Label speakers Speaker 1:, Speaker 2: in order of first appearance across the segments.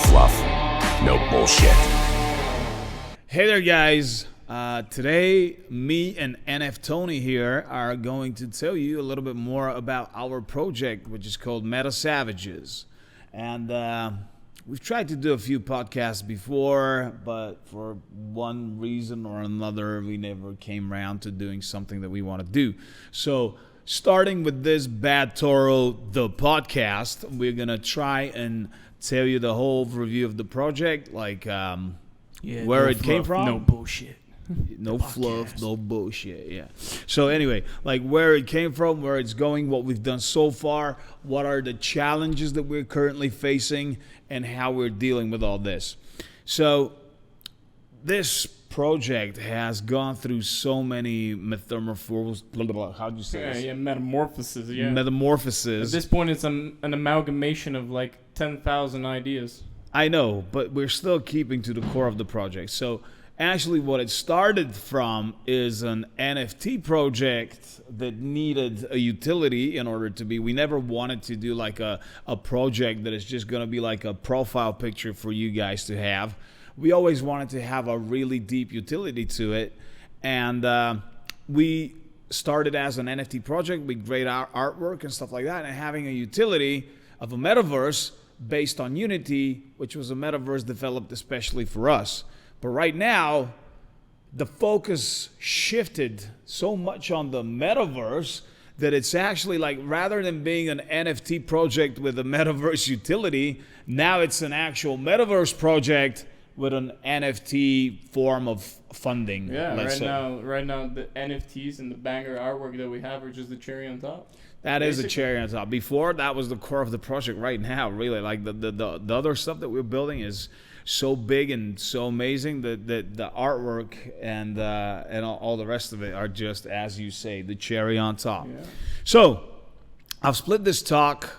Speaker 1: fluff, no bullshit.
Speaker 2: Hey there, guys. Today, me and NF Tony here are going to tell you a little bit more about our project, which is called Meta Savages. And we've tried to do a few podcasts before, but for one reason or another, we never came around to doing something that we want to do. So, starting with this BAD TORRO, the podcast, we're going to try and tell you the whole review of the project, like where it came from.
Speaker 3: No bullshit.
Speaker 2: No fluff, no bullshit, yeah. So anyway, like where it came from, where it's going, what we've done so far, what are the challenges that we're currently facing, and how we're dealing with all this. So this project has gone through so many metamorphoses, how'd you say this?
Speaker 3: Yeah, metamorphoses, yeah.
Speaker 2: Metamorphoses.
Speaker 3: At this point, it's an amalgamation of like 10,000 ideas.
Speaker 2: I know, but we're still keeping to the core of the project. So actually what it started from is an NFT project that needed a utility in order to be. We never wanted to do like a project that is just going to be like a profile picture for you guys to have. We always wanted to have a really deep utility to it. And we started as an NFT project with great artwork and stuff like that, and having a utility of a metaverse based on Unity, which was a metaverse developed especially for us. But right now, the focus shifted so much on the metaverse that it's actually like, rather than being an NFT project with a metaverse utility, now it's an actual metaverse project with an NFT form of funding.
Speaker 3: Yeah, right now the NFTs and the banger artwork that we have are just the cherry on top.
Speaker 2: That is the cherry on top. Before, that was the core of the project. Right now, really, like the other stuff that we're building is so big and so amazing that the artwork and all the rest of it are just, as you say, the cherry on top. Yeah. So I've split this talk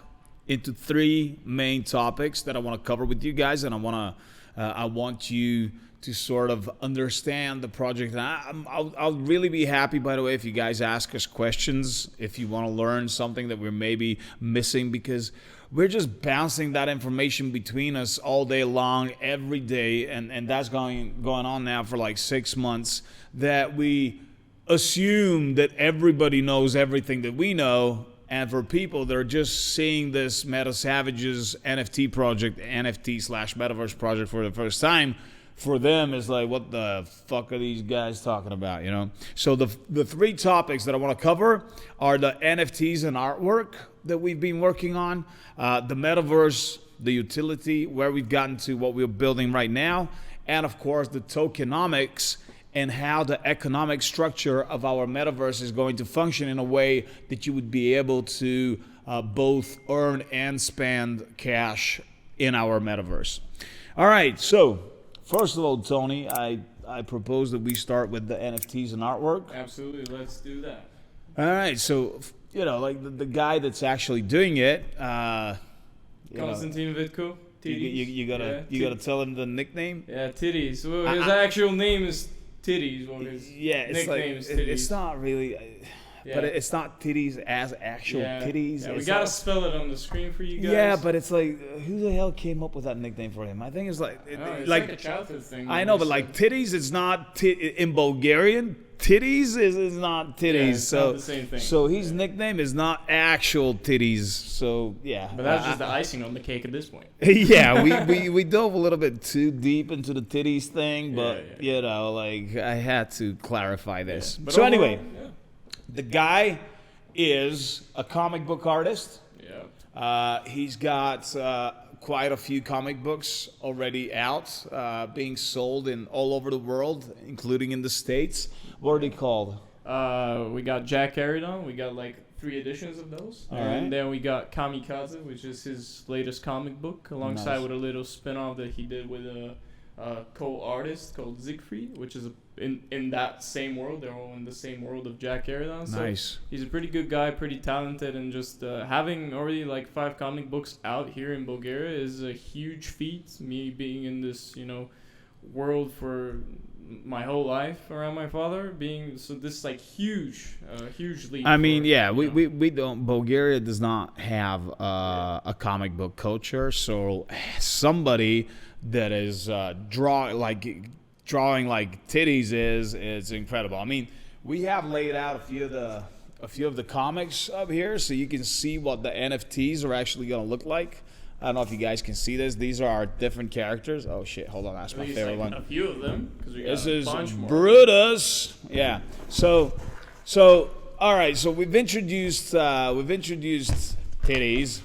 Speaker 2: into three main topics that I want to cover with you guys, and I want you to sort of understand the project. And I'll really be happy, by the way, if you guys ask us questions, if you want to learn something that we're maybe missing, because we're just bouncing that information between us all day long, every day, and that's going on now for like 6 months, that we assume that everybody knows everything that we know. And for people that are just seeing this Meta Savages NFT project, NFT/Metaverse project for the first time, for them is like, what the fuck are these guys talking about, you know? So the three topics that I want to cover are the NFTs and artwork that we've been working on, the metaverse, the utility, where we've gotten to what we're building right now, and of course the tokenomics and how the economic structure of our metaverse is going to function in a way that you would be able to both earn and spend cash in our metaverse. All right, so first of all, Tony, I propose that we start with the NFTs and artwork.
Speaker 3: Absolutely, let's do that.
Speaker 2: All right, so, you know, like the guy that's actually doing it,
Speaker 3: Constantine Vitko, Titties.
Speaker 2: You gotta tell him the nickname.
Speaker 3: Yeah, Titties. Well, his actual name is Titties. Well, his nickname is Titties.
Speaker 2: It's not really. But it's not titties as actual titties.
Speaker 3: Yeah, we gotta spell it on the screen for you guys.
Speaker 2: Yeah, but it's like, who the hell came up with that nickname for him? I think it's like,
Speaker 3: it's like a childhood thing.
Speaker 2: I know, but like titties, it's not in Bulgarian. Titties is not titties.
Speaker 3: Yeah, it's not the same thing.
Speaker 2: So his nickname is not actual titties. So yeah.
Speaker 3: But that's just the icing on the cake at this point.
Speaker 2: Yeah, we dove a little bit too deep into the titties thing, but you know, like I had to clarify this.
Speaker 3: Yeah.
Speaker 2: So anyway. The guy is a comic book artist. Yeah. He's got quite a few comic books already out, being sold in all over the world, including in the States. What are they called?
Speaker 3: We got Jack Carradon. We got like 3 editions of those.
Speaker 2: All
Speaker 3: and
Speaker 2: right.
Speaker 3: Then we got Kamikaze, which is his latest comic book, alongside with a little spin-off that he did with a co-artist called Siegfried, which is in that same world. They're all in the same world of Jack Carradon. So
Speaker 2: nice.
Speaker 3: He's a pretty good guy, pretty talented, and just having already like 5 comic books out here in Bulgaria is a huge feat. Me being in this, world for my whole life around my father being so this like huge leap.
Speaker 2: I mean,
Speaker 3: for,
Speaker 2: yeah,
Speaker 3: you know.
Speaker 2: we don't. Bulgaria does not have a comic book culture, so somebody that is drawing like titties is incredible. I mean, we have laid out a few of the comics up here, so you can see what the NFTs are actually going to look like. I don't know if you guys can see this. These are our different characters. Oh shit! Hold on, that's my favorite one.
Speaker 3: A few of them because we got
Speaker 2: This
Speaker 3: a
Speaker 2: is
Speaker 3: bunch more.
Speaker 2: Brutus. Yeah. So, all right. So we've introduced titties.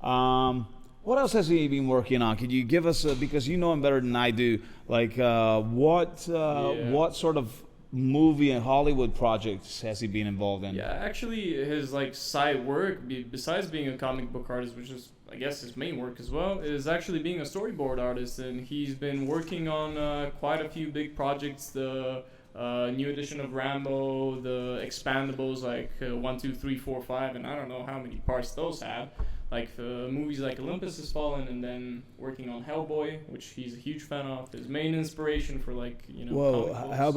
Speaker 2: What else has he been working on? Could you give us because you know him better than I do? Like what sort of movie and Hollywood projects has he been involved in?
Speaker 3: Yeah, actually, his like side work, besides being a comic book artist, which is I guess his main work as well, is actually being a storyboard artist, and he's been working on quite a few big projects. The new edition of Rambo, the expandables like 1, 2, 3, 4, 5, and I don't know how many parts those have. Like movies like Olympus Has Fallen, and then working on Hellboy, which he's a huge fan of. His main inspiration for like
Speaker 2: Whoa!
Speaker 3: comic books.
Speaker 2: How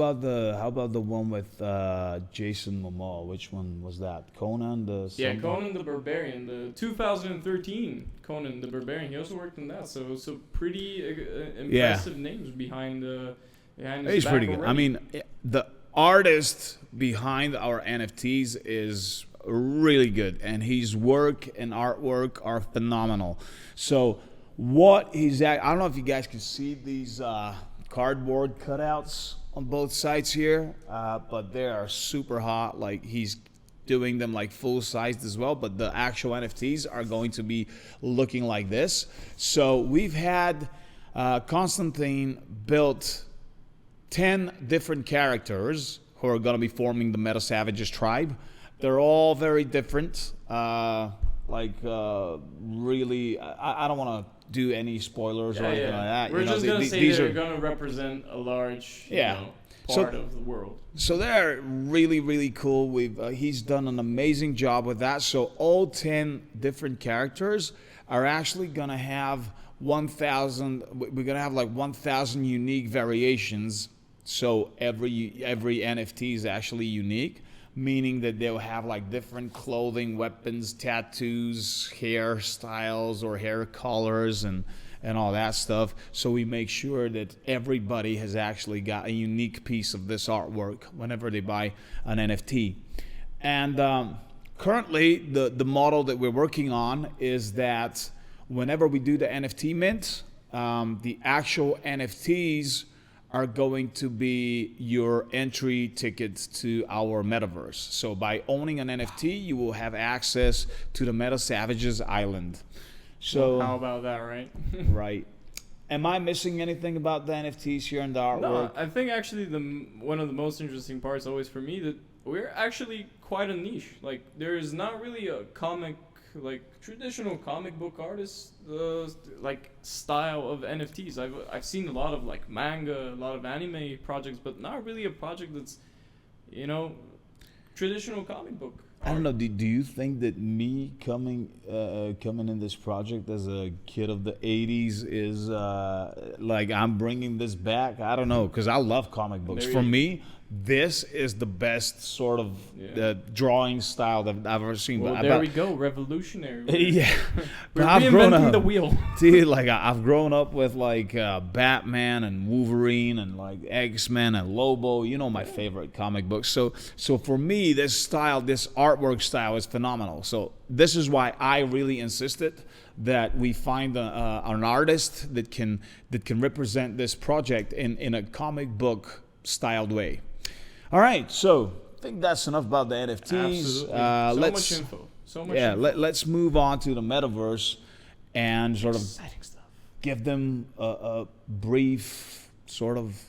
Speaker 2: about the one with Jason Momoa? Which one was that? Conan the
Speaker 3: Conan the Barbarian, the 2013 Conan the Barbarian. He also worked on that, so pretty impressive names behind his
Speaker 2: He's
Speaker 3: back
Speaker 2: pretty good.
Speaker 3: already.
Speaker 2: I mean, the artist behind our NFTs is really good, and his work and artwork are phenomenal. So what he's at, I don't know if you guys can see these cardboard cutouts on both sides here, but they are super hot. Like he's doing them like full sized as well, but the actual NFTs are going to be looking like this. So we've had Constantine built 10 different characters who are going to be forming the Meta Savages tribe. They're all very different. Really, I don't want to do any spoilers or anything like that.
Speaker 3: We're just going to say they're going to represent a large part of the world.
Speaker 2: So they're really, really cool. He's done an amazing job with that. So all 10 different characters are actually going to have 1,000. We're going to have like 1,000 unique variations. So every NFT is actually unique, meaning that they'll have like different clothing, weapons, tattoos, hairstyles or hair colors and all that stuff. So we make sure that everybody has actually got a unique piece of this artwork whenever they buy an NFT. And currently the model that we're working on is that whenever we do the NFT mint, the actual NFTs are going to be your entry tickets to our metaverse. So by owning an NFT, you will have access to the Meta Savages Island. So
Speaker 3: how about that, right?
Speaker 2: Right. Am I missing anything about the NFTs here in the artwork?
Speaker 3: No, I think actually one of the most interesting parts always for me that we're actually quite a niche. Like there is not really a traditional comic book artist like style of NFTs. I've seen a lot of like manga, a lot of anime projects, but not really a project that's traditional comic book.
Speaker 2: I don't know. Do you think that me coming in this project as a kid of the '80s is like I'm bringing this back? I don't know, because I love comic books. For me, this is the best sort of drawing style that I've ever seen.
Speaker 3: Well, there we go, revolutionary.
Speaker 2: Yeah,
Speaker 3: we're
Speaker 2: I've grown
Speaker 3: reinventing
Speaker 2: up,
Speaker 3: the wheel.
Speaker 2: dude. Like I've grown up with like Batman and Wolverine and like X-Men and Lobo. You know my favorite comic books. So for me, this artwork style is phenomenal. So this is why I really insisted that we find an artist that can represent this project in a comic book styled way. All right, so I think that's enough about the NFTs.
Speaker 3: Absolutely. Much info. So much info.
Speaker 2: Let's move on to the metaverse and sort of
Speaker 3: exciting stuff.
Speaker 2: Give them a brief sort of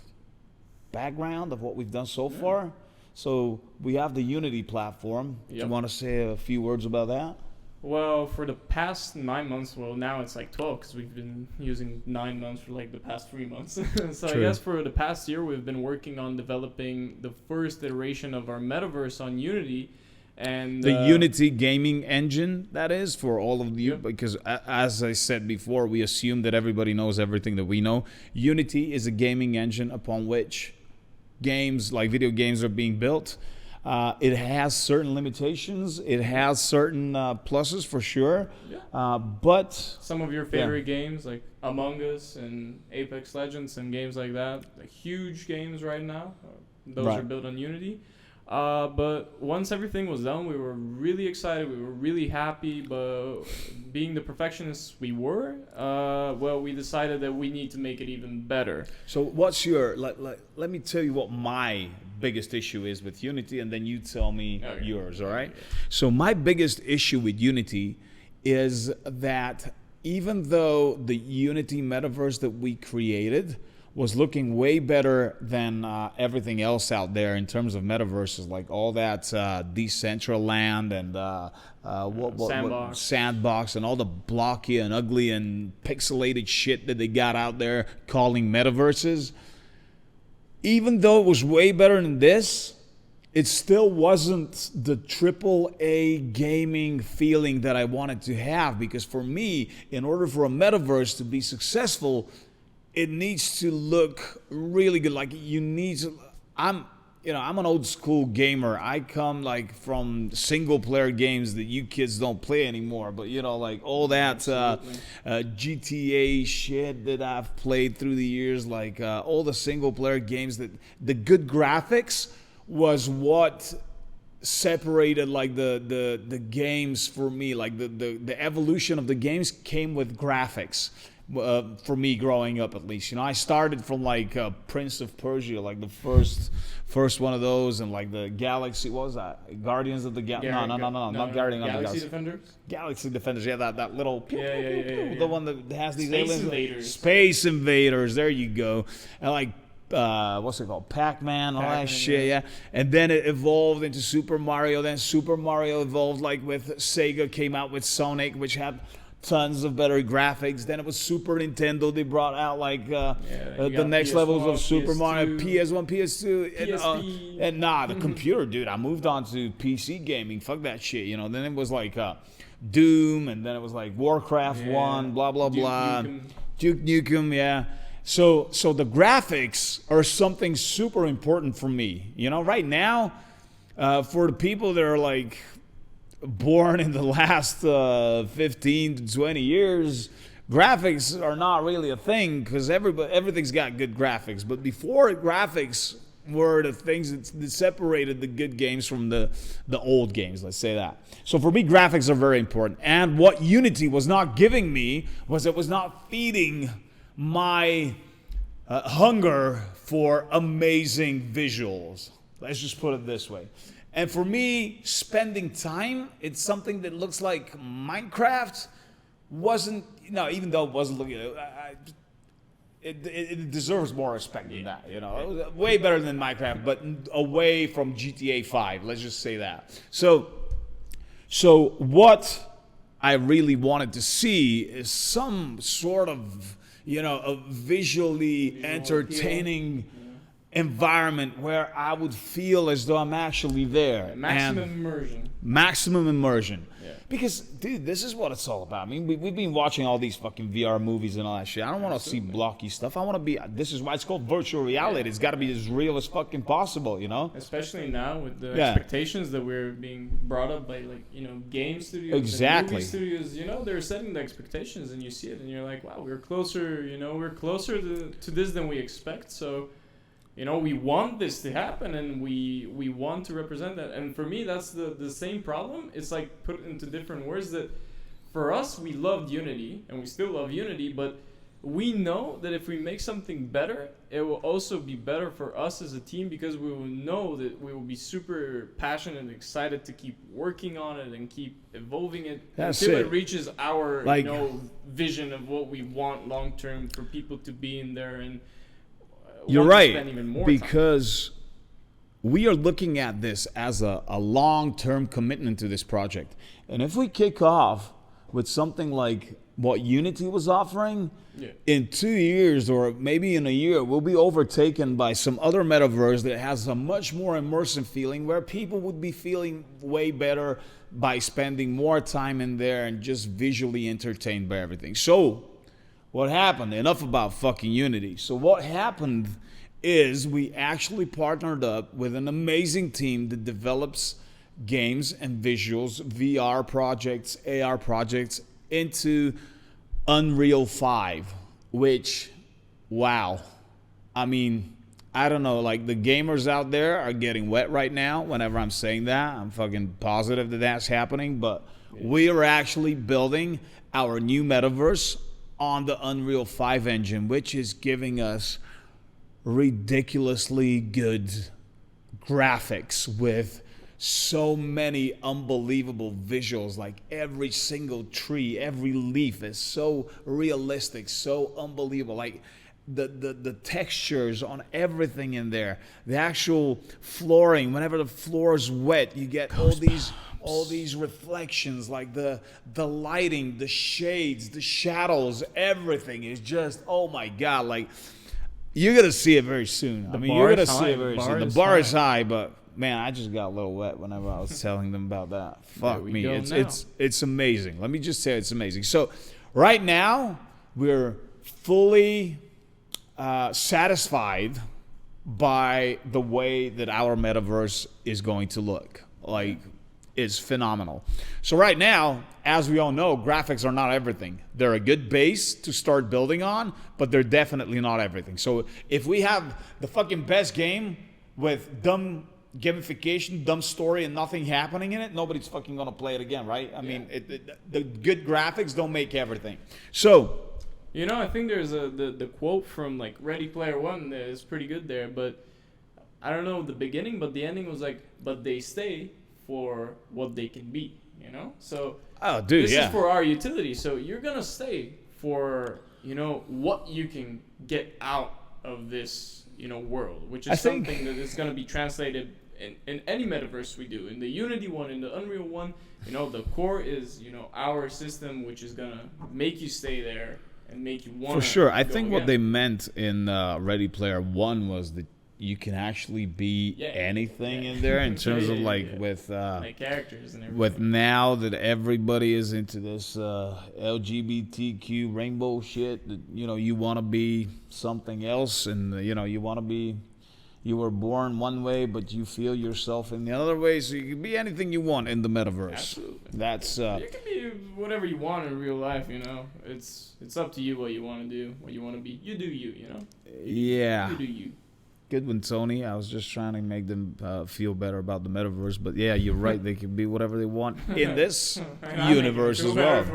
Speaker 2: background of what we've done so far. So we have the Unity platform. Do you want to say a few words about that?
Speaker 3: Well, for the past 9 months, well, now it's like 12 because we've been using 9 months for like the past 3 months. So
Speaker 2: True.
Speaker 3: I guess for the past year, we've been working on developing the first iteration of our metaverse on Unity. And
Speaker 2: the Unity gaming engine, that is, for all of you,
Speaker 3: Yep.
Speaker 2: because as I said before, we assume that everybody knows everything that we know. Unity is a gaming engine upon which games, like video games, are being built. It has certain limitations. It has certain pluses for sure.
Speaker 3: Yeah.
Speaker 2: But
Speaker 3: some of your favorite games, like Among Us and Apex Legends and games like that, like huge games right now, those
Speaker 2: Right.
Speaker 3: are built on Unity. But once everything was done, we were really excited. We were really happy. But being the perfectionists we were, well, we decided that we need to make it even better.
Speaker 2: so what's your, let me tell you what my biggest issue is with Unity, and then you tell me
Speaker 3: Okay.
Speaker 2: yours, all right? So my biggest issue with Unity is that even though the Unity metaverse that we created was looking way better than everything else out there in terms of metaverses, like all that Decentraland and Sandbox and all the blocky and ugly and pixelated shit that they got out there calling metaverses. Even though it was way better than this, it still wasn't the AAA gaming feeling that I wanted to have, because for me, in order for a metaverse to be successful, it needs to look really good. Like you need to, I'm an old school gamer. I come like from single player games that you kids don't play anymore. But like all that GTA shit that I've played through the years, like all the single player games, that the good graphics was what separated like the games for me. Like the evolution of the games came with graphics. For me growing up, at least, I started from like Prince of Persia, like the first one of those, and like the Galaxy, what was that? Guardians of the Galaxy? No, not Guardians of the Galaxy.
Speaker 3: Defenders.
Speaker 2: Galaxy Defenders, yeah, that little,
Speaker 3: Yeah.
Speaker 2: the one that has these
Speaker 3: Space
Speaker 2: aliens.
Speaker 3: Invaders.
Speaker 2: Space Invaders, there you go. And like what's it called? Pac-Man, all that shit, yeah. And then it evolved into Super Mario. Then Super Mario evolved like with Sega came out with Sonic, which had tons of better graphics. Then it was Super Nintendo. They brought out like the next
Speaker 3: PS1,
Speaker 2: levels of Super
Speaker 3: PS2,
Speaker 2: Mario, PS1, PS2,
Speaker 3: PSP.
Speaker 2: and the computer, dude. I moved on to PC gaming. Fuck that shit, Then it was like Doom, and then it was like Warcraft 1, blah blah blah. Duke Nukem, yeah. So the graphics are something super important for me. Right now, for the people that are like born in the last 15 to 20 years, graphics are not really a thing, because everything's got good graphics. But before, graphics were the things that separated the good games from the old games, let's say that. So for me, graphics are very important. And what Unity was not giving me was it was not feeding my hunger for amazing visuals. Let's just put it this way. And for me, spending time, it's something that looks like Minecraft wasn't, even though it wasn't looking, it deserves more respect than that, It was way better than Minecraft, but away from GTA 5, let's just say that. So what I really wanted to see is some sort of, a visually entertaining environment where I would feel as though I'm actually there. Maximum immersion.
Speaker 3: Yeah.
Speaker 2: Because, dude, this is what it's all about. I mean, we've been watching all these fucking VR movies and all that shit. I don't want to see blocky stuff. I want to be, this is why it's called virtual reality. It's got to be as real as fucking possible,
Speaker 3: Especially now with the expectations that we're being brought up by, game studios.
Speaker 2: Exactly.
Speaker 3: And movie studios, they're setting the expectations, and you see it and you're like, wow, we're closer, we're closer to this than we expect. So, we want this to happen, and we want to represent that. And for me, that's the same problem. It's like put into different words that for us, we loved Unity, and we still love Unity, but we know that if we make something better, it will also be better for us as a team, because we will know that we will be super passionate and excited to keep working on it and keep evolving it until it reaches our vision of what we want long term for people to be in there. And
Speaker 2: you're right, because we are looking at this as a long-term commitment to this project. And if we kick off with something like what Unity was offering,
Speaker 3: Yeah.
Speaker 2: in 2 years or maybe in a year, we'll be overtaken by some other metaverse that has a much more immersive feeling where people would be feeling way better by spending more time in there and just visually entertained by everything. So, what happened? Enough about fucking Unity. So, what happened is we actually partnered up with an amazing team that develops games and visuals, VR projects, AR projects into Unreal 5, which, wow. I mean, I don't know, like the gamers out there are getting wet right now whenever I'm saying that. I'm fucking positive that that's happening, but we are actually building our new metaverse on the Unreal 5 engine, which is giving us ridiculously good graphics with so many unbelievable visuals. Like every single tree, every leaf is so realistic, so unbelievable. Like the textures on everything in there, the actual flooring, whenever the floor is wet, you get all these reflections, like the lighting, the shades, the shadows, everything is just, oh my God, like you're gonna see it very soon. You're gonna see it very soon. The bar is high, but man, I just got a little wet whenever I was telling them about that. Fuck me. It's amazing. Let me just say it's amazing. So right now we're fully satisfied by the way that our metaverse is going to look. Like, it's phenomenal. So right now, as we all know, graphics are not everything. They're a good base to start building on, but they're definitely not everything. So if we have the fucking best game with dumb gamification, dumb story, and nothing happening in it, nobody's fucking gonna play it again, right? I mean, the good graphics don't make everything. So,
Speaker 3: you know, I think there's the quote from like Ready Player One that is pretty good there, but I don't know the beginning, but the ending was like, but they stay for what they can be, you know? So this is for our utility. So you're gonna stay for, you know, what you can get out of this, you know, world, which is something that is gonna be translated in any metaverse we do. In the Unity one, in the Unreal one, you know, the core is, you know, our system, which is gonna make you stay there and make you want.
Speaker 2: For sure. I think what they meant in Ready Player One was that you can actually be anything in there in terms of with
Speaker 3: like characters and everything.
Speaker 2: With now that everybody is into this LGBTQ rainbow shit, that, you know, you want to be something else, and you know, you want to be, you were born one way but you feel yourself in the other way, so you can be anything you want in the metaverse.
Speaker 3: Absolutely.
Speaker 2: That's
Speaker 3: you can be whatever you want in real life, you know. It's up to you what you want to do, what you want to be. You do you know.
Speaker 2: Yeah.
Speaker 3: You do you.
Speaker 2: Good one, Tony. I was just trying to make them feel better about the metaverse, but yeah, you're right. They can be whatever they want in this universe as well.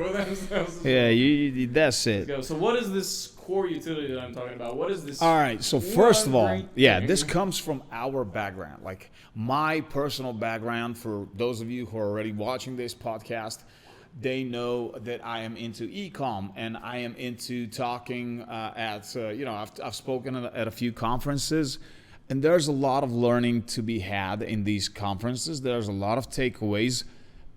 Speaker 2: Yeah, that's it.
Speaker 3: So what is this core utility that I'm talking about? What is this?
Speaker 2: All right. So first of all, this comes from our background, like my personal background. For those of you who are already watching this podcast, they know that I am into E-comm, and I am into talking I've spoken at a few conferences, and there's a lot of learning to be had in these conferences. There's a lot of takeaways,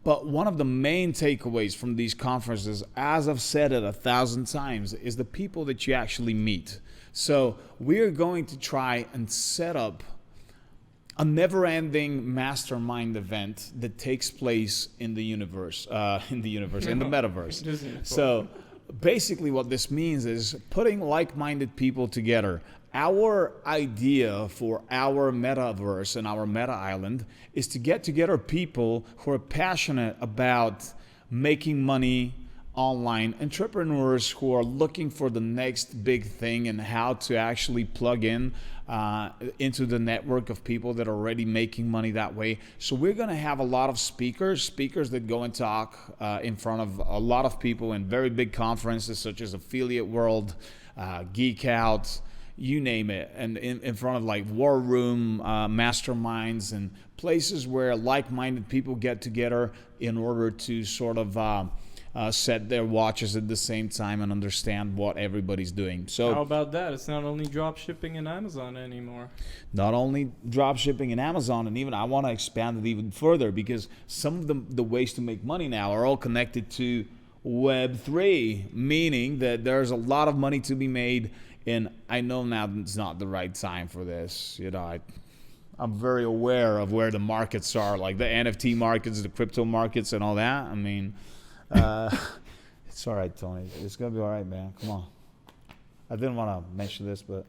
Speaker 2: but one of the main takeaways from these conferences, as I've said it 1,000 times, is the people that you actually meet. So we're going to try and set up a never-ending mastermind event that takes place in the universe, in the metaverse. So basically what this means is putting like-minded people together. Our idea for our metaverse and our meta island is to get together people who are passionate about making money online, entrepreneurs who are looking for the next big thing and how to actually plug in into the network of people that are already making money that way. So we're going to have a lot of speakers that go and talk in front of a lot of people in very big conferences such as Affiliate World, Geek Out, you name it, and in front of like War Room, masterminds, and places where like-minded people get together in order to sort of set their watches at the same time and understand what everybody's doing. So
Speaker 3: how about that? It's not only drop shipping and Amazon anymore.
Speaker 2: Not only drop shipping and Amazon, and even I want to expand it even further, because some of the ways to make money now are all connected to Web3, meaning that there's a lot of money to be made. And I know now it's not the right time for this. I'm very aware of where the markets are, like the NFT markets, the crypto markets, and all that. I mean, it's all right, Tony. It's gonna be all right, man. Come on. I didn't want to mention this, but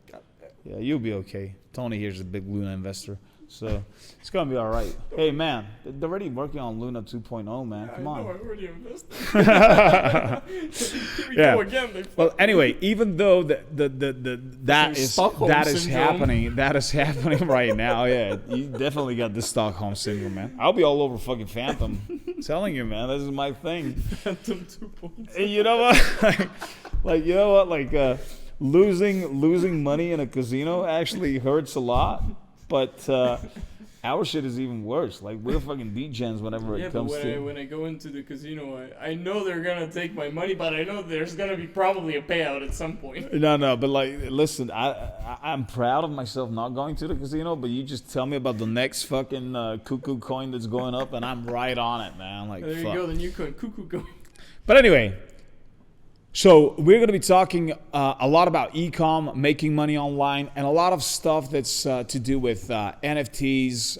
Speaker 2: yeah, you'll be okay. Tony here's a big Luna investor, so it's gonna be all right. Hey, man, they're already working on Luna 2.0, man. Come on.
Speaker 3: I know, I already invested. Here we
Speaker 2: Yeah.
Speaker 3: go again.
Speaker 2: Well, anyway, even though that is happening right now, yeah, you definitely got the Stockholm syndrome, man. I'll be all over fucking Phantom. I'm telling you, man, this is my thing.
Speaker 3: Phantom 2.0.
Speaker 2: And you know what? like losing money in a casino actually hurts a lot, but our shit is even worse. Like, we're fucking degens whenever it comes to.
Speaker 3: When I go into the casino, I know they're gonna take my money, but I know there's gonna be probably a payout at some point.
Speaker 2: No, but like, listen, I'm proud of myself not going to the casino, but you just tell me about the next fucking cuckoo coin that's going up, and I'm right on it, man. Like,
Speaker 3: there you go, the new coin, cuckoo coin.
Speaker 2: But anyway. So we're going to be talking a lot about e-comm, making money online, and a lot of stuff that's to do with NFTs,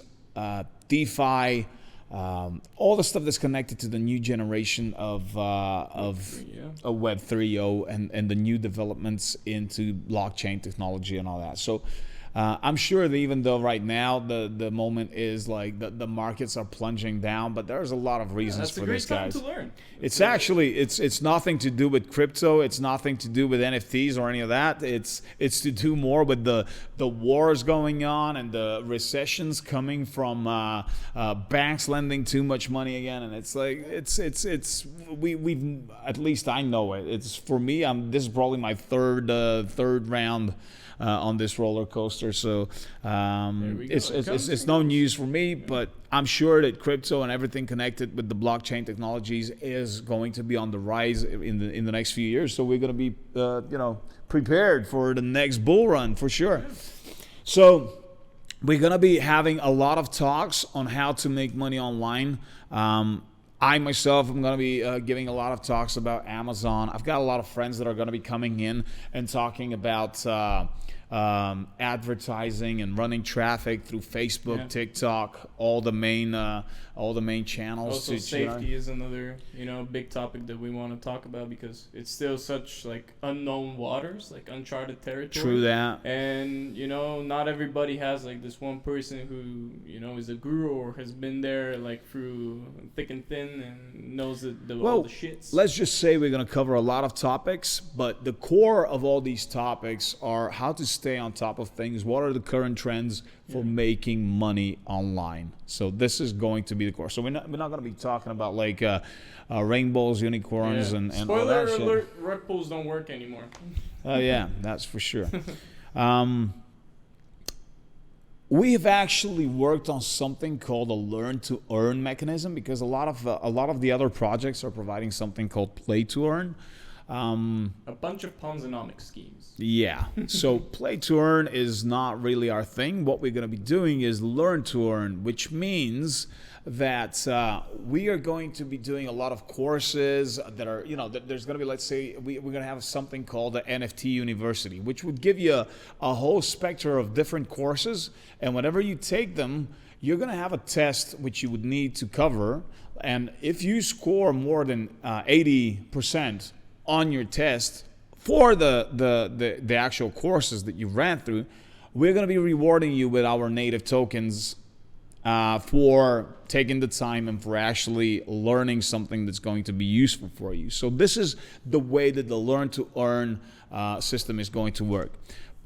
Speaker 2: DeFi, all the stuff that's connected to the new generation of Web 3.0 and the new developments into blockchain technology and all that. So I'm sure that even though right now the moment is like the markets are plunging down, but there's a lot of reasons for this, guys.
Speaker 3: That's a great time to learn.
Speaker 2: It's actually it's nothing to do with crypto. It's nothing to do with NFTs or any of that. It's to do more with the wars going on and the recessions coming from banks lending too much money again. And it's like we've at least I know it. It's for me. This is probably my third round on this roller coaster. So it's no news for me, but I'm sure that crypto and everything connected with the blockchain technologies is going to be on the rise in the next few years. So we're going to be prepared for the next bull run for sure. So we're going to be having a lot of talks on how to make money online. I myself am going to be giving a lot of talks about Amazon. I've got a lot of friends that are going to be coming in and talking about advertising and running traffic through Facebook, TikTok, all the main channels.
Speaker 3: Also, safety is another big topic that we want to talk about because it's still such like unknown waters, like uncharted territory.
Speaker 2: True that.
Speaker 3: And not everybody has like this one person who is a guru or has been there like through thick and thin and knows all the shits.
Speaker 2: Let's just say we're going to cover a lot of topics, but the core of all these topics are how to stay on top of things. What are the current trends for making money online? So this is going to be the core. So we're not going to be talking about like rainbows, unicorns, and all that shit.
Speaker 3: Spoiler alert: rug pulls don't work anymore.
Speaker 2: Yeah, that's for sure. We have actually worked on something called a learn to earn mechanism because a lot of the other projects are providing something called play to earn.
Speaker 3: A bunch of Ponzi-nomic schemes.
Speaker 2: Yeah. So play to earn is not really our thing. What we're going to be doing is learn to earn, which means that we are going to be doing a lot of courses that are, there's going to be, let's say, we're going to have something called the NFT University, which would give you a whole spectrum of different courses. And whenever you take them, you're going to have a test which you would need to cover. And if you score more than 80% on your test for the actual courses that you ran through, we're going to be rewarding you with our native tokens for taking the time and for actually learning something that's going to be useful for you. So this is the way that the learn to earn system is going to work.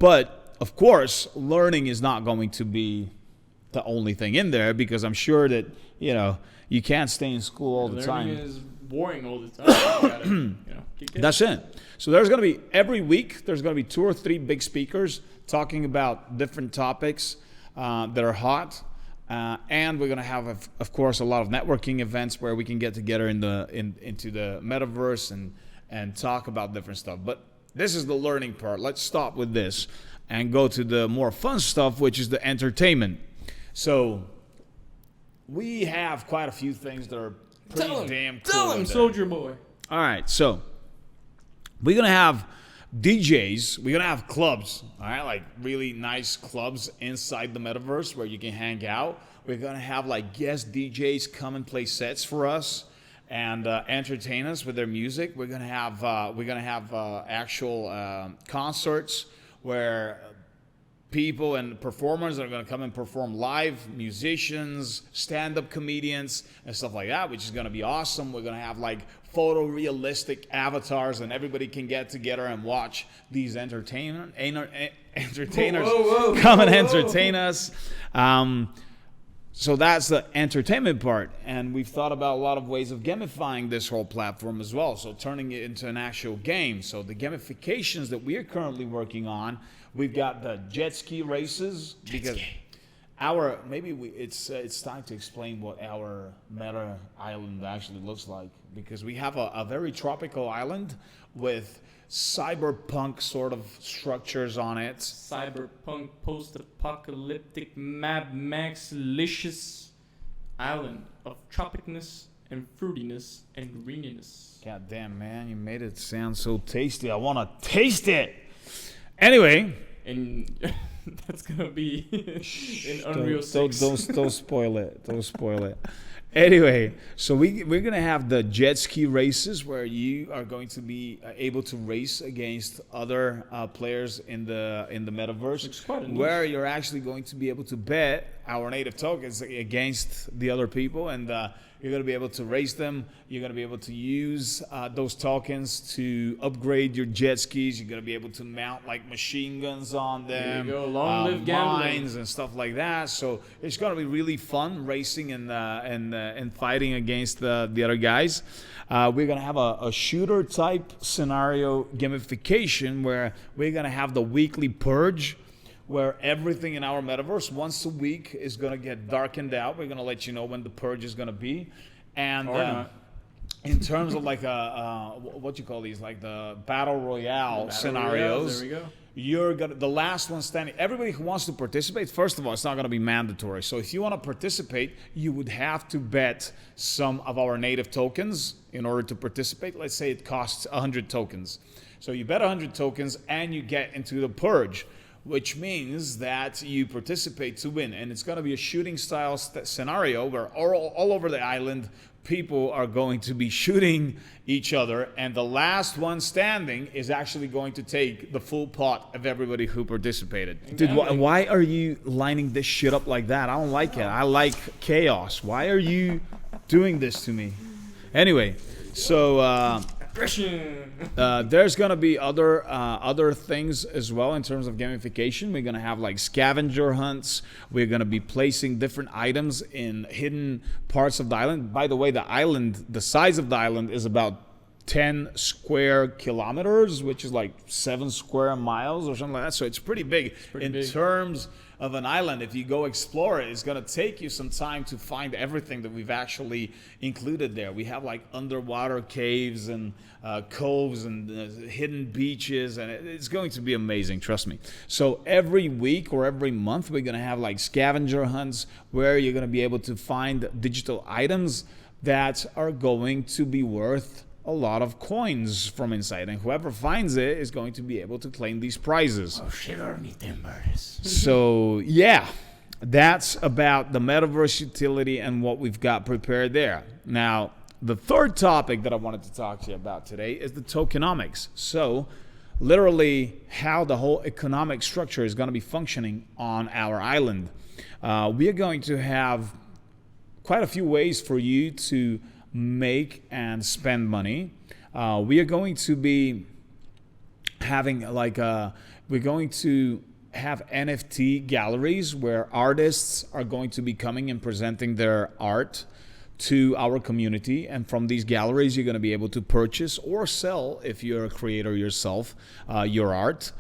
Speaker 2: But of course, learning is not going to be the only thing in there because I'm sure that you can't stay in school all the time.
Speaker 3: Learning is boring all the time.
Speaker 2: That's it. So there's going to be every week there's going to be 2 or 3 big speakers talking about different topics that are hot, and we're going to have of course a lot of networking events where we can get together into the metaverse and talk about different stuff. But this is the learning part. Let's stop with this and go to the more fun stuff, which is the entertainment. So we have quite a few things that are pretty damn cool.
Speaker 3: Tell him, Soldier Boy.
Speaker 2: All right, so we're gonna have DJs. We're gonna have clubs. All right, like really nice clubs inside the metaverse where you can hang out. We're gonna have like guest DJs come and play sets for us and entertain us with their music. We're gonna have actual concerts where people and performers are going to come and perform live, musicians, stand-up comedians, and stuff like that, which is going to be awesome. We're going to have like photorealistic avatars, and everybody can get together and watch these entertainers come and entertain us. So that's the entertainment part, and we've thought about a lot of ways of gamifying this whole platform as well, so turning it into an actual game. So the gamifications that we are currently working on, we've got the jet ski races, because it's time to explain what our meta island actually looks like, because we have a very tropical island with cyberpunk sort of structures on it.
Speaker 3: Cyberpunk, post-apocalyptic, Mad Max-licious island of tropicness and fruitiness and greeniness.
Speaker 2: God damn, man, you made it sound so tasty. I want to taste it. Anyway.
Speaker 3: And that's going to be in Unreal 6.
Speaker 2: Don't spoil it. Don't spoil it. Anyway, so we're going to have the jet ski races where you are going to be able to race against other players in the metaverse, where you're actually going to be able to bet our native tokens against the other people, and you're going to be able to race them. You're going to be able to use those tokens to upgrade your jet skis. You're going to be able to mount like machine guns on them,
Speaker 3: there you go. Long live gambling,
Speaker 2: mines and stuff like that. So it's going to be really fun racing and fighting against the other guys. We're going to have a shooter type scenario gamification where we're going to have the weekly purge, where everything in our metaverse once a week is going to get darkened out. We're going to let you know when the purge is going to be. And in terms of like what you call these, like the battle royale scenarios,
Speaker 3: there we go.
Speaker 2: You're gonna, the last one standing. Everybody who wants to participate, first of all, it's not going to be mandatory. So if you want to participate, you would have to bet some of our native tokens in order to participate. Let's say it costs 100 tokens. So you bet 100 tokens and you get into the purge, which means that you participate to win. And it's going to be a shooting style scenario where all over the island, people are going to be shooting each other, and the last one standing is actually going to take the full pot of everybody who participated. Dude, why are you lining this shit up like that? I don't like it. I like chaos. Why are you doing this to me? Anyway, so there's gonna be other things as well in terms of gamification. We're gonna have like scavenger hunts. We're gonna be placing different items in hidden parts of the island. By the way, the size of the island is about 10 square kilometers, which is like 7 square miles or something like that. So it's pretty big in terms of an island. If you go explore it, it's going to take you some time to find everything that we've actually included there. We have like underwater caves and coves and hidden beaches, and it's going to be amazing, trust me. So every week or every month, we're going to have like scavenger hunts where you're going to be able to find digital items that are going to be worth a lot of coins from inside, and whoever finds it is going to be able to claim these prizes.
Speaker 1: Oh, shiver me timbers.
Speaker 2: So yeah, that's about the metaverse utility and what we've got prepared there. Now, the third topic that I wanted to talk to you about today is the tokenomics. So literally how the whole economic structure is going to be functioning on our island. We are going to have quite a few ways for you to make and spend money. We are going to be having we're going to have NFT galleries where artists are going to be coming and presenting their art to our community, and from these galleries you're going to be able to purchase or sell, if you're a creator yourself, your art.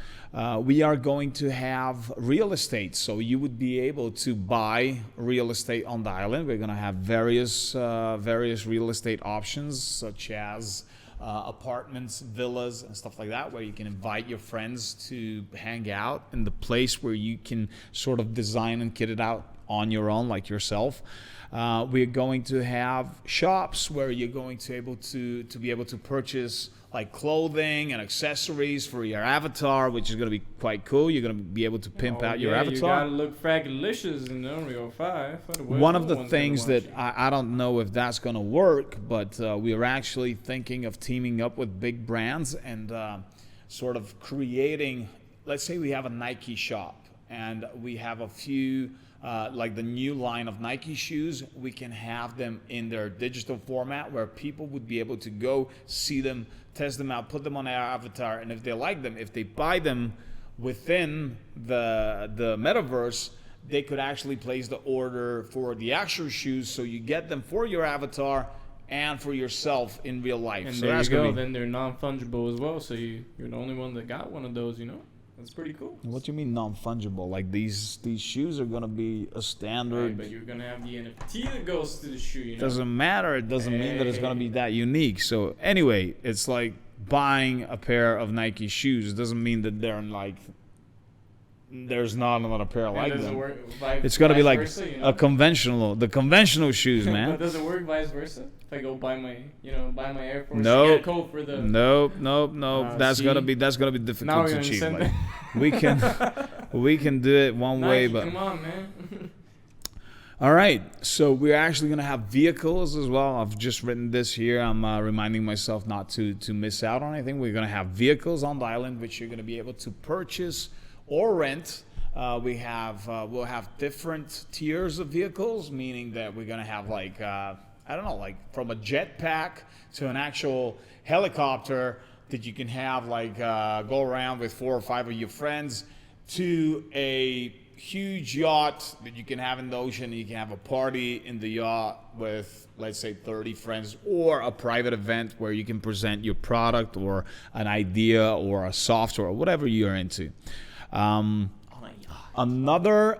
Speaker 2: We are going to have real estate, so you would be able to buy real estate on the island. We're going to have various real estate options, such as apartments, villas, and stuff like that, where you can invite your friends to hang out in the place where you can sort of design and kit it out on your own, like yourself. We're going to have shops where you're going to be able to purchase like clothing and accessories for your avatar, which is going to be quite cool. You're going to be able to pimp out your avatar.
Speaker 3: You gotta look fragalicious in Unreal 5.
Speaker 2: One of the things that I don't know if that's going to work, but we are actually thinking of teaming up with big brands and sort of creating, let's say we have a Nike shop and we have a few like the new line of Nike shoes. We can have them in their digital format where people would be able to go see them, test them out, put them on their avatar, and if they like them, if they buy them within the metaverse, they could actually place the order for the actual shoes, so you get them for your avatar and for yourself in real life.
Speaker 3: And
Speaker 2: so
Speaker 3: there you go. Then they're non-fungible as well, so you're the only one that got one of those, you know? That's pretty cool.
Speaker 2: What do you mean non-fungible? Like these shoes are gonna be a standard.
Speaker 3: Right, but you're gonna have the NFT that goes to the shoe. You know?
Speaker 2: Doesn't matter. It doesn't mean that it's gonna be that unique. So anyway, it's like buying a pair of Nike shoes. It doesn't mean that they're like there's not another pair like them. It's gonna be like versa, you know? the conventional shoes, man.
Speaker 3: But does it work vice versa? If I go buy my Air Force,
Speaker 2: nope.
Speaker 3: get a code for the.
Speaker 2: Nope. That's gonna be difficult to achieve. Like, we can do it one
Speaker 3: Nike,
Speaker 2: way, but
Speaker 3: come on, man.
Speaker 2: All right, so we're actually gonna have vehicles as well. I've just written this here. I'm reminding myself not to miss out on anything. We're gonna have vehicles on the island, which you're gonna be able to purchase or rent. We'll have different tiers of vehicles, meaning that we're gonna have like like from a jetpack to an actual helicopter that you can have like go around with 4 or 5 of your friends, to a huge yacht that you can have in the ocean. You can have a party in the yacht with, let's say, 30 friends, or a private event where you can present your product or an idea or a software or whatever you're into. Another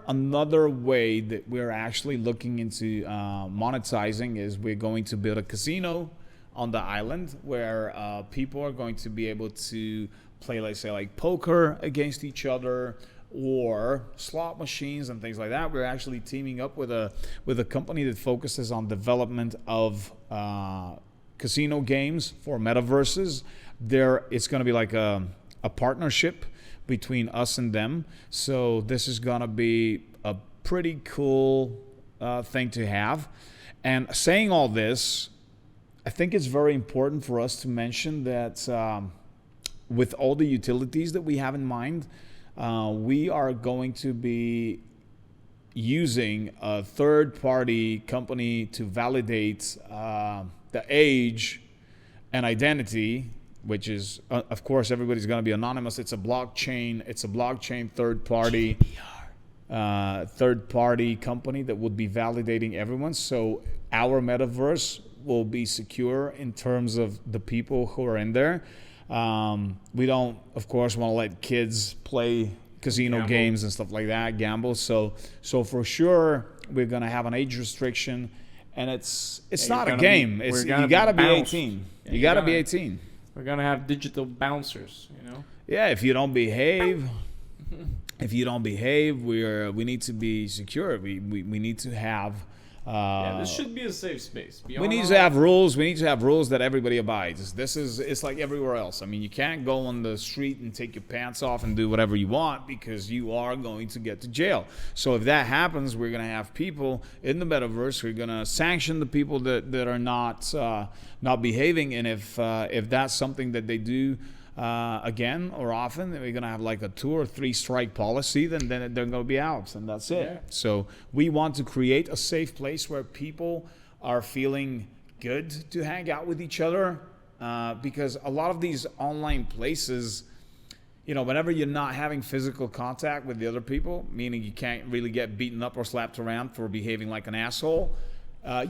Speaker 2: way that we're actually looking into monetizing is we're going to build a casino on the island where people are going to be able to play, let's say, like poker against each other or slot machines and things like that. We're actually teaming up with a company that focuses on development of casino games for metaverses. It's going to be like a partnership between us and them. So this is gonna be a pretty cool thing to have. And saying all this, I think it's very important for us to mention that with all the utilities that we have in mind, we are going to be using a third-party company to validate the age and identity, which is, of course, everybody's going to be anonymous. It's a blockchain third-party company that would be validating everyone. So our metaverse will be secure in terms of the people who are in there. We don't, of course, want to let kids play casino games and stuff like that, gamble. So for sure, we're going to have an age restriction, and it's not a game. You got to be 18. You got to be 18.
Speaker 3: We're gonna have digital bouncers, you know.
Speaker 2: Yeah, if you don't behave, we need to be secure. We need to have.
Speaker 3: This should be a safe space.
Speaker 2: We need to have rules. We need to have rules that everybody abides. It's like everywhere else. I mean, you can't go on the street and take your pants off and do whatever you want, because you are going to get to jail. So if that happens, we're going to have people in the metaverse. We're going to sanction the people that are not behaving. And if that's something that they do again or often, then we're going to have like a 2 or 3 strike policy, then they're going to be out, and that's it. Yeah. So we want to create a safe place where people are feeling good to hang out with each other, because a lot of these online places, you know, whenever you're not having physical contact with the other people, meaning you can't really get beaten up or slapped around for behaving like an asshole,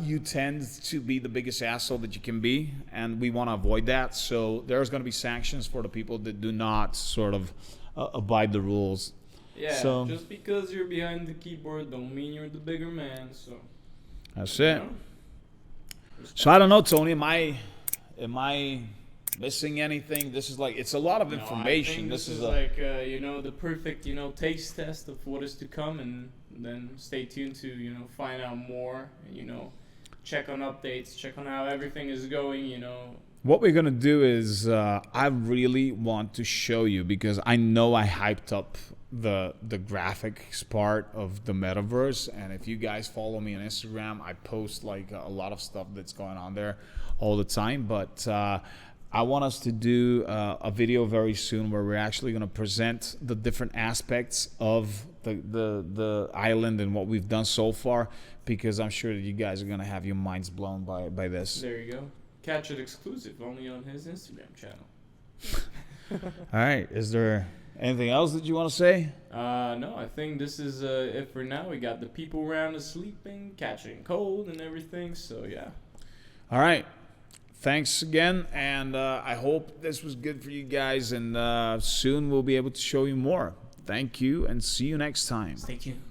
Speaker 2: you tend to be the biggest asshole that you can be, and we want to avoid that. So there's going to be sanctions for the people that do not sort of abide the rules.
Speaker 3: Yeah, so, just because you're behind the keyboard don't mean you're the bigger man. So
Speaker 2: that's it. Know? So I don't know, Tony. Am I missing anything? This is like, it's a lot of information.
Speaker 3: This is like the perfect taste test of what is to come, and then stay tuned to, you know, find out more and, you know, check on updates, check on how everything is going, you know.
Speaker 2: What we're going to do is I really want to show you, because I know I hyped up the graphics part of the metaverse, and if you guys follow me on Instagram, I post like a lot of stuff that's going on there all the time. But I want us to do a video very soon where we're actually going to present the different aspects of the island and what we've done so far, because I'm sure that you guys are going to have your minds blown by this.
Speaker 3: There you go. Catch it exclusive only on his Instagram channel.
Speaker 2: All right. Is there anything else that you want to say?
Speaker 3: No, I think this is it for now. We got the people around us sleeping, catching cold and everything. So, yeah.
Speaker 2: All right. Thanks again. And I hope this was good for you guys. And soon we'll be able to show you more. Thank you, and see you next time.
Speaker 3: Stay tuned.